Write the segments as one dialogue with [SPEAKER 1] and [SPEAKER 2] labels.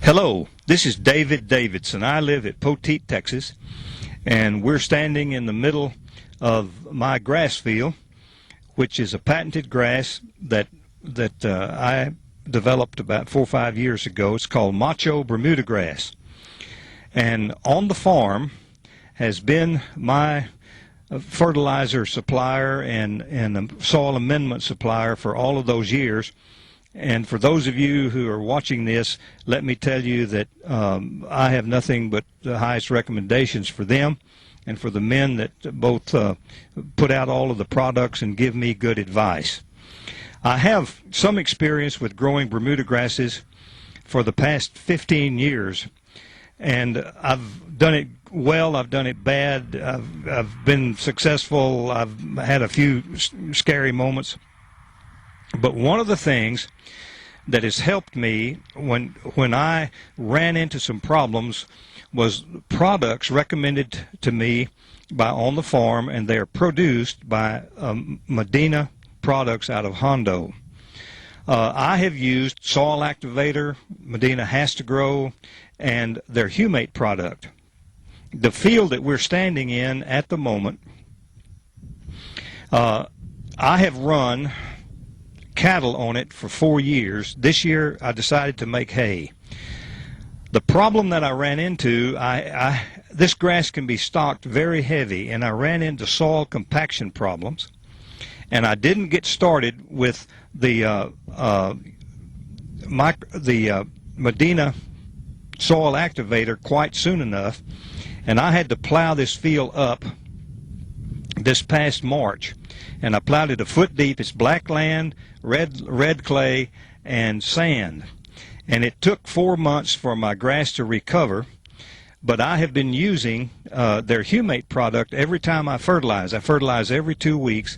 [SPEAKER 1] Hello, this is Davidson. I live at Poteet, Texas, and we're standing in the middle of my grass field, which is a patented grass that I developed about 4 or 5 years ago. It's called Macho Bermuda grass, and on the farm has been my fertilizer supplier and a soil amendment supplier for all of those years. And for those of you who are watching this, let me tell you that I have nothing but the highest recommendations for them and for the men that both put out all of the products and give me good advice. I have some experience with growing Bermuda grasses for the past 15 years, and I've done it well, I've done it bad, I've been successful, I've had a few scary moments. But one of the things that has helped me when I ran into some problems was products recommended to me by On the Farm, and they're produced by Medina products out of Hondo. I have used Soil Activator, Medina Has to Grow, and their Humate product. The field that we're standing in at the moment, I have run cattle on it for 4 years. This year I decided to make hay. The problem that I ran into, this grass can be stocked very heavy, and I ran into soil compaction problems, and I didn't get started with the Medina Soil Activator quite soon enough, and I had to plow this field up this past March, and I plowed it a foot deep. It's black land, red clay, and sand, and it took 4 months for my grass to recover. But I have been using their Humate product every time I fertilize. I fertilize every 2 weeks,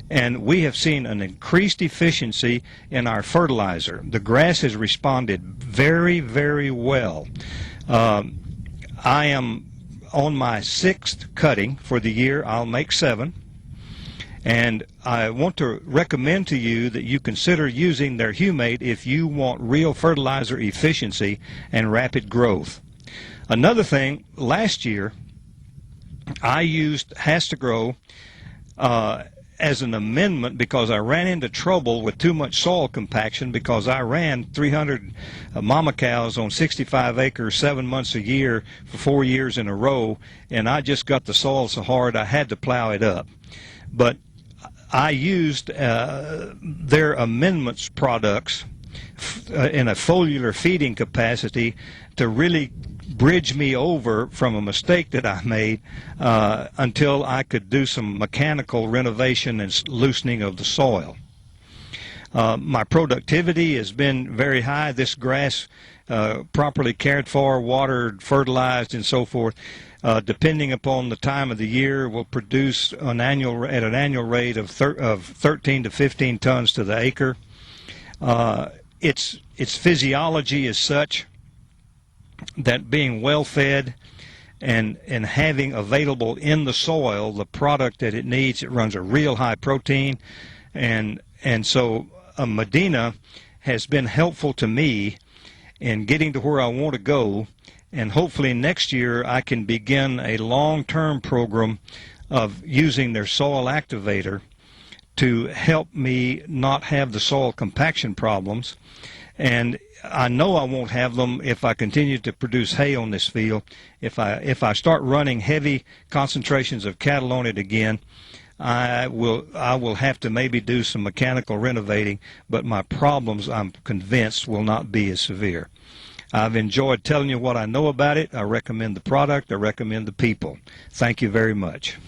[SPEAKER 1] and we have seen an increased efficiency in our fertilizer. The grass has responded very, very well. I am on my 6th cutting for the year. I'll make 7. And I want to recommend to you that you consider using their Humate if you want real fertilizer efficiency and rapid growth. Another thing, last year I used Has to Grow as an amendment because I ran into trouble with too much soil compaction, because I ran 300 mama cows on 65 acres 7 months a year for 4 years in a row, and I just got the soil so hard I had to plow it up. But I used their amendments products in a foliar feeding capacity to really bridge me over from a mistake that I made until I could do some mechanical renovation and loosening of the soil. My productivity has been very high. This grass, properly cared for, watered, fertilized, and so forth, depending upon the time of the year, will produce at an annual rate of 13 to 15 tons to the acre. Its physiology is such that being well fed and having available in the soil the product that it needs, it runs a real high protein, and so Medina has been helpful to me in getting to where I want to go. And hopefully next year I can begin a long-term program of using their soil activator to help me not have the soil compaction problems. And I know I won't have them if I continue to produce hay on this field. If I start running heavy concentrations of cattle on it again, I will have to maybe do some mechanical renovating, but my problems, I'm convinced, will not be as severe. I've enjoyed telling you what I know about it. I recommend the product. I recommend the people. Thank you very much.